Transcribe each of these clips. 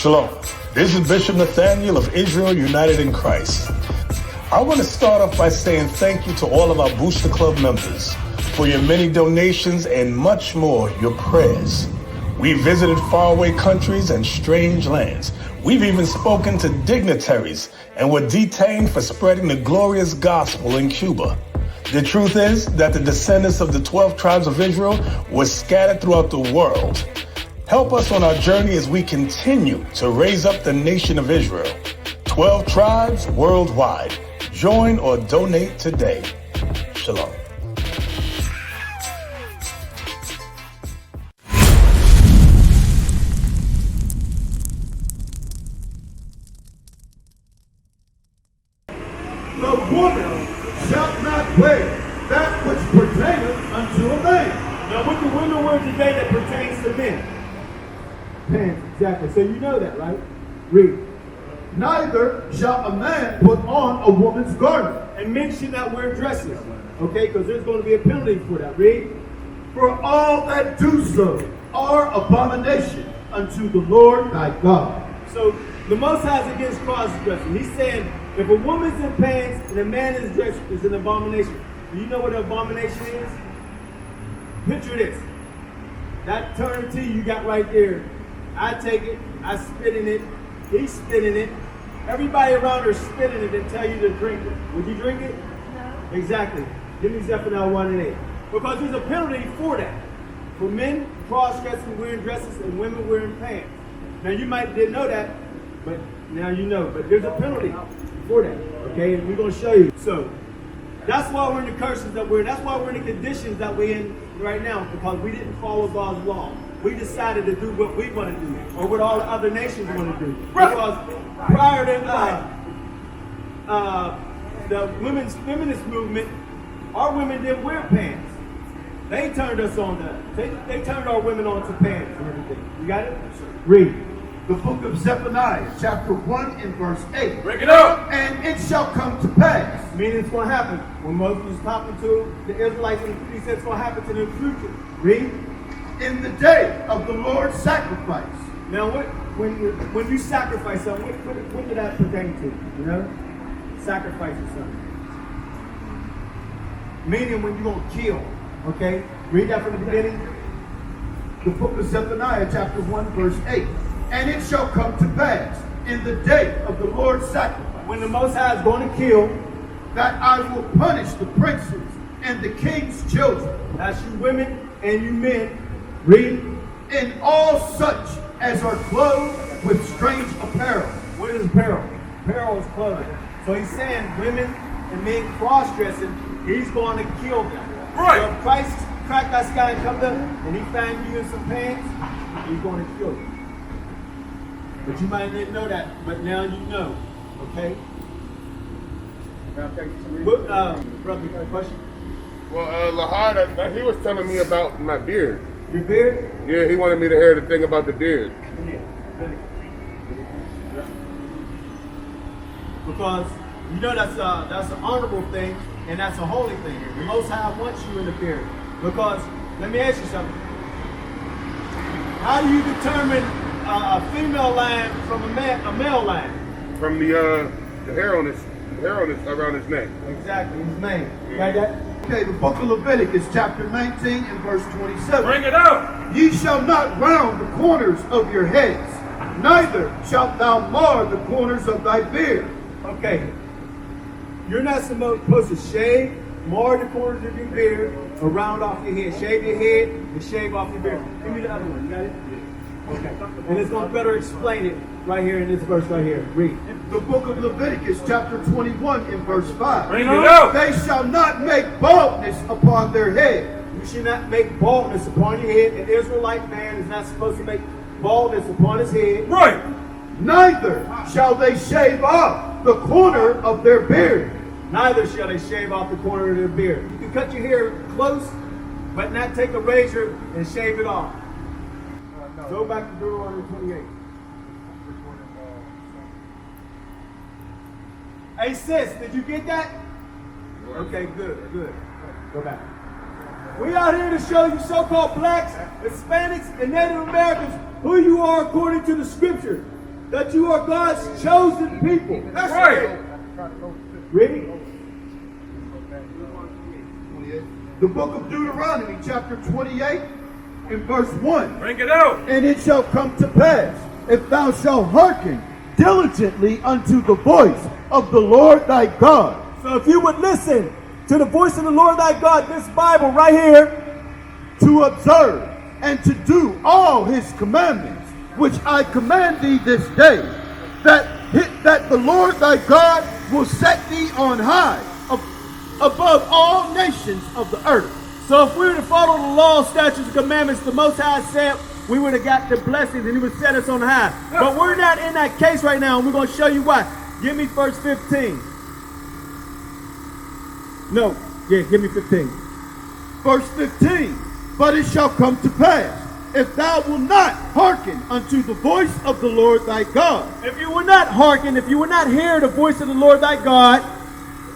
Shalom. This is Bishop Nathaniel of Israel United in Christ. I want to start off by saying thank you to all of our Booster Club members for your many donations and much more, your prayers. We visited faraway countries and strange lands. We've even spoken to dignitaries and were detained for spreading the glorious gospel in Cuba. The truth is that the descendants of the 12 tribes of Israel were scattered throughout the world. Help us on our journey as we continue to raise up the nation of Israel. 12 tribes worldwide. Join or donate today. Shalom. The woman shall not wear that which pertaineth unto a man. Now what the women wear today that pertains to men? Pants, exactly. So you know that, right? Read. Neither shall a man put on a woman's garment. And men should not wear dresses. Okay, because there's going to be a penalty for that. Read. For all that do so are abomination unto the Lord thy God. So the Most High is against cross-dressing. He's saying if a woman's in pants and a man is dressed, it's an abomination. Do you know what an abomination is? Picture this. That turn T you got right there. I take it, I spit in it, he's spitting it. Everybody around her spitting it and tell you to drink it. Would you drink it? No. Exactly. Give me Zephaniah 1 and 8. Because there's a penalty for that. For men cross-dressing, wearing dresses, and women wearing pants. Now you might didn't know that, but now you know. But there's a penalty for that. Okay, and we're going to show you. So that's why we're in the curses that we're in. That's why we're in the conditions that we're in right now, because we didn't follow God's law. We decided to do what we want to do, or what all the other nations want to do. Because prior to the women's feminist movement, our women didn't wear pants. They turned us on that. They turned our women on to pants and everything. You got it? Read. The book of Zephaniah, chapter 1 and verse 8. Break it up! And it shall come to pass. Meaning it's going to happen. When Moses was talking to the Israelites, he said it's going to happen to them in the future. Read. In the day of the Lord's sacrifice. Now, when you sacrifice something, what did that pertain to? You know? Sacrificing something. Meaning when you're going to kill. Okay? Read that from the beginning. The book of Zephaniah, chapter 1, verse 8. And it shall come to pass in the day of the Lord's sacrifice, when the Most High is going to kill, that I will punish the princes and the king's children. That's you women and you men. Read. In all such as are clothed with strange apparel. What is apparel? Apparel is clothing. So he's saying women and men cross-dressing, he's going to kill them. Right. So if Christ cracked that sky and come up and he found you in some pants, he's going to kill you. But you might not know that, but now you know. Okay? Brother, you got a question? Well, Lahad, he was telling me about my beard. Your beard? Yeah, he wanted me to hear the thing about the beard. Because you know that's an honorable thing and that's a holy thing. The Most High wants you in the beard. Because let me ask you something. How do you determine a female line from a male line? From the hair on his around his neck. Exactly, his mane. Got that? Okay, the book of Leviticus, chapter 19 and verse 27. Bring it up! Ye shall not round the corners of your heads, neither shalt thou mar the corners of thy beard. Okay, you're not supposed to shave, mar the corners of your beard, or round off your head. Shave your head and shave off your beard. Give me the other one, you got it? Okay, and it's going to better explain it right here in this verse right here. Read. The book of Leviticus, chapter 21 and verse 5. Bring it up! They shall not make baldness upon their head, You should not make baldness upon your head. An Israelite man is not supposed to make baldness upon his head. Right. Neither shall they shave off the corner of their beard. Neither shall they shave off the corner of their beard. You can cut your hair close, but not take a razor and shave it off. Go back to Deuteronomy 28. Hey sis, did you get that? Okay, good. Go back. We out here to show you so-called blacks, Hispanics, and Native Americans who you are according to the scripture. That you are God's chosen people. That's right. Ready? The book of Deuteronomy, chapter 28, and verse 1. Bring it out. And it shall come to pass, if thou shalt hearken diligently unto the voice of the Lord thy God. So if you would listen to the voice of the Lord thy God, this Bible right here, to observe and to do all his commandments, which I command thee this day, that the Lord thy God will set thee on high above all nations of the earth. So if we were to follow the law, statutes, and commandments, the Most High said, we would have got the blessings and he would set us on high. But we're not in that case right now, and we're going to show you why. Give me verse 15. No, yeah, give me 15. Verse 15. But it shall come to pass, if thou wilt not hearken unto the voice of the Lord thy God. If you will not hearken, if you will not hear the voice of the Lord thy God,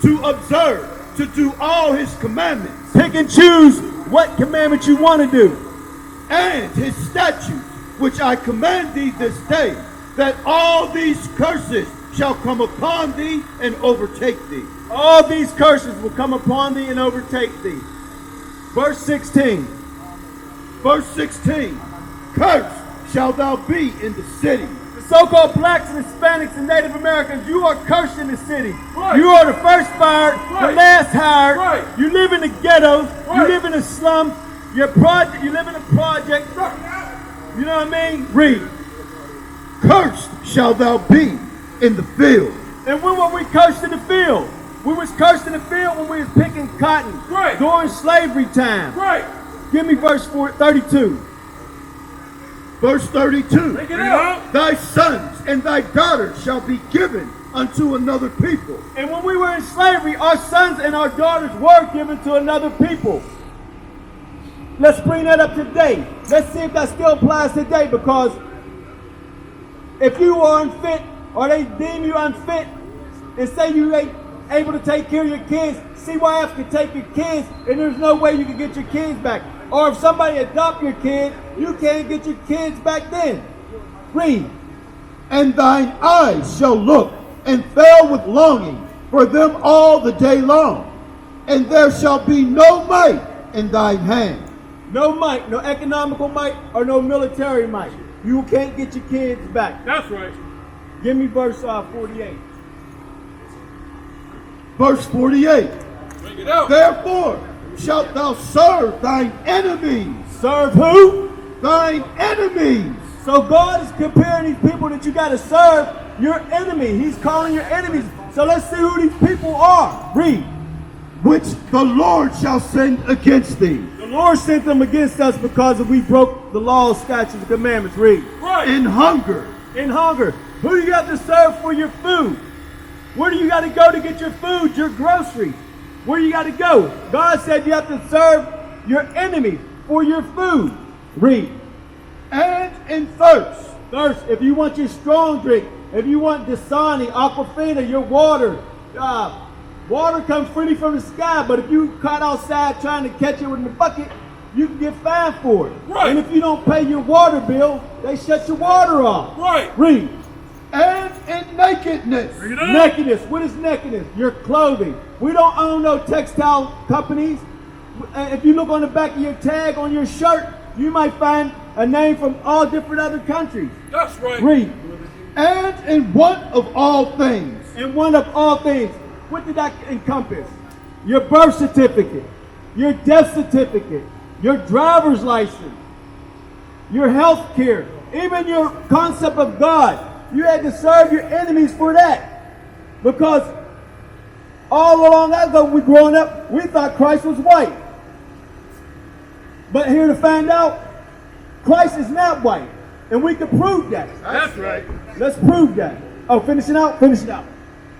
to observe, to do all his commandments. Pick and choose what commandment you want to do. And his statutes, which I command thee this day, that all these curses shall come upon thee and overtake thee. All these curses will come upon thee and overtake thee. Verse 16. Verse 16. Cursed shalt thou be in the city. The so-called blacks and Hispanics and Native Americans, you are cursed in the city. Right. You are the first fired, the last hired. Right. You live in the ghettos. Right. You live in the slums. You live in a project. Right. You know what I mean? Read. Cursed shalt thou be in the field. And when were we cursed in the field? We was cursed in the field when we was picking cotton. Right. During slavery time. Right. Give me verse 32. Verse 32. Take it out. Thy sons and thy daughters shall be given unto another people. And when we were in slavery, our sons and our daughters were given to another people. Let's bring that up today. Let's see if that still applies today, because if you are unfit or they deem you unfit and say you ain't able to take care of your kids, CYF can take your kids and there's no way you can get your kids back. Or if somebody adopt your kid, you can't get your kids back then. Read. And thine eyes shall look and fail with longing for them all the day long. And there shall be no might in thine hand. No might, no economical might or no military might. You can't get your kids back. That's right. Give me verse 48. Verse 48. Bring it out. Therefore shalt thou serve thine enemies. Serve who? Thine enemies. So God is comparing these people that you got to serve your enemy. He's calling your enemies. So let's see who these people are. Read. Which the Lord shall send against thee. The Lord sent them against us because we broke the law, statutes, and commandments. Read. Right. In hunger. In hunger. Who do you have to serve for your food? Where do you got to go to get your food, your groceries? Where you got to go? God said you have to serve your enemy for your food. Read. And in thirst. Thirst, if you want your strong drink, if you want Dasani, Aquafina, your water, water comes freely from the sky, but if you caught outside trying to catch it with the bucket, you can get fined for it. Right. And if you don't pay your water bill, they shut your water off. Right. Read. And in nakedness. Nakedness. What is nakedness? Your clothing. We don't own no textile companies. If you look on the back of your tag on your shirt, you might find a name from all different other countries. That's right. Read. And in want of all things. In want of all things. What did that encompass? Your birth certificate, your death certificate, your driver's license, your health care, even your concept of God. You had to serve your enemies for that. Because all along ago, we growing up, we thought Christ was white. But here to find out, Christ is not white. And we can prove that. That's right. Let's prove that. Oh, finish it out? Finish it out.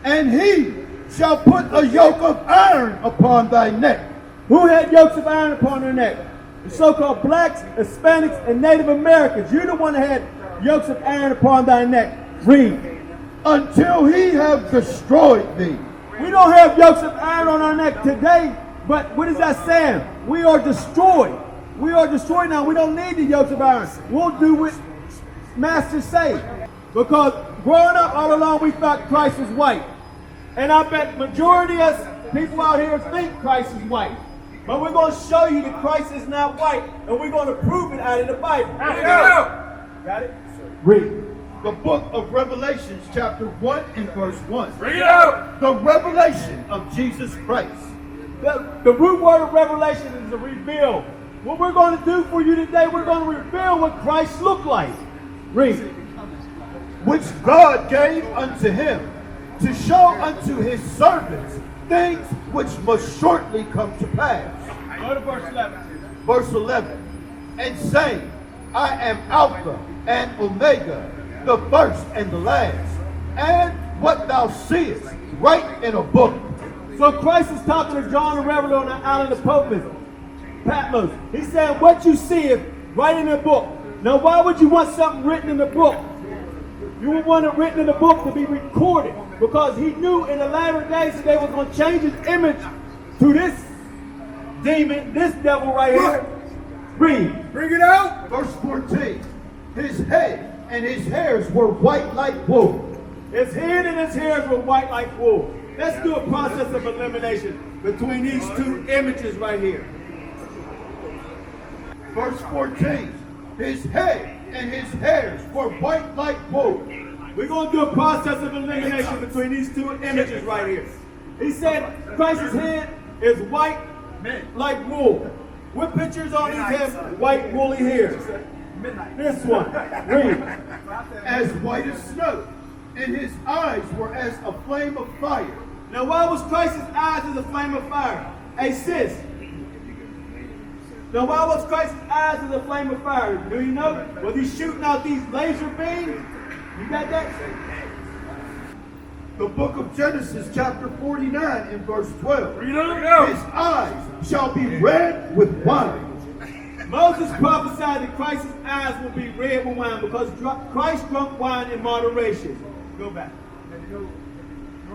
And he shall put a yoke of iron upon thy neck. Who had yokes of iron upon their neck? The so-called blacks, Hispanics, and Native Americans. You're the one that had yokes of iron upon thy neck. Read. Until he have destroyed thee. We don't have yokes of iron on our neck today, but what is that saying? We are destroyed. We are destroyed now. We don't need the yokes of iron. We'll do what Master say. Because growing up all along, we thought Christ was white. And I bet majority of people out here think Christ is white. But we're going to show you that Christ is not white, and we're going to prove it out of the Bible. Got it? Read. The book of Revelations, chapter 1 and verse 1. Bring it out. The revelation of Jesus Christ. The root word of revelation is to reveal. What we're going to do for you today, we're going to reveal what Christ looked like. Read. Which God gave unto him to show unto his servants things which must shortly come to pass. Go to verse 11. Verse 11. And saying, I am Alpha and Omega, the first and the last. And what thou seest, write in a book. So Christ is talking to John the Revelator on the island of Patmos. He said, what you see is write in a book. Now, why would you want something written in the book? You would want it written in the book to be recorded, because he knew in the latter days that they were going to change his image to this demon, this devil right here. Read. Bring it out. Verse 14. His head and his hairs were white like wool. His head and his hairs were white like wool. Let's do a process of elimination between these two images right here. Verse 14. His head and his hairs were white like wool. We're going to do a process of elimination between these two images right here. He said Christ's head is white like wool. What pictures on these have white woolly hairs? This one. Read. As white as snow, and his eyes were as a flame of fire. Now, why was Christ's eyes as a flame of fire? Hey, sis. Now, why was Christ's eyes as a flame of fire? Do you know? Was he shooting out these laser beams? You got that? The book of Genesis, chapter 49, and verse 12. Bring it out. His eyes shall be red with wine. Moses prophesied that Christ's eyes will be red with wine because Christ drunk wine in moderation. Go back.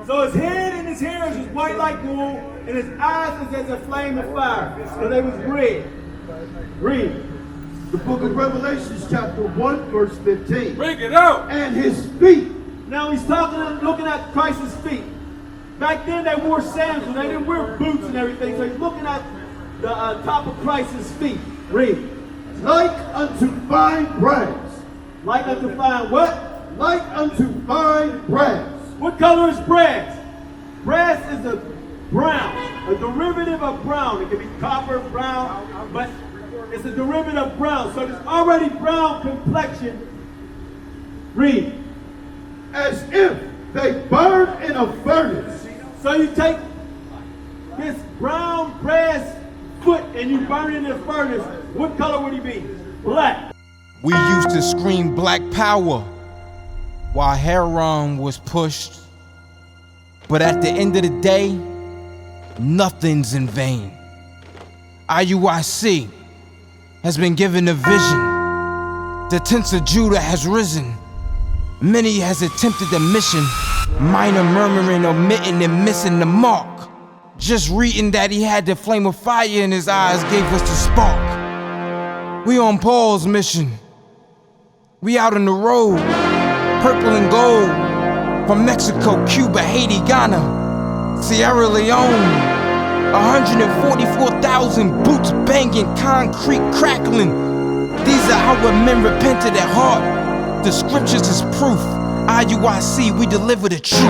So his head and his hairs was white like wool, and his eyes was as a flame of fire. So they was red. Read. The book of Revelations, chapter 1, verse 15. Bring it out. And his feet. Now he's looking at Christ's feet. Back then they wore sandals, they didn't wear boots and everything. So he's looking at the top of Christ's feet. Read. Like unto fine brass. Like unto fine what? Like unto fine brass. What color is brass? Brass is a brown, a derivative of brown. It can be copper, brown, but it's a derivative of brown. So it's already brown complexion. Read. As if they burn in a furnace. So you take this brown brass foot and you burn it in a furnace. What color would he be? Black. We used to scream black power while heroin was pushed. But at the end of the day, nothing's in vain. IUIC has been given a vision. The tents of Judah has risen. Many has attempted the mission. Minor murmuring, omitting, and missing the mark. Just reading that he had the flame of fire in his eyes gave us the spark. We on Paul's mission. We out on the road. Purple and gold. From Mexico, Cuba, Haiti, Ghana, Sierra Leone. 144,000 boots banging, concrete crackling. These are our men repented at heart. The scriptures is proof. IUIC, we deliver the truth.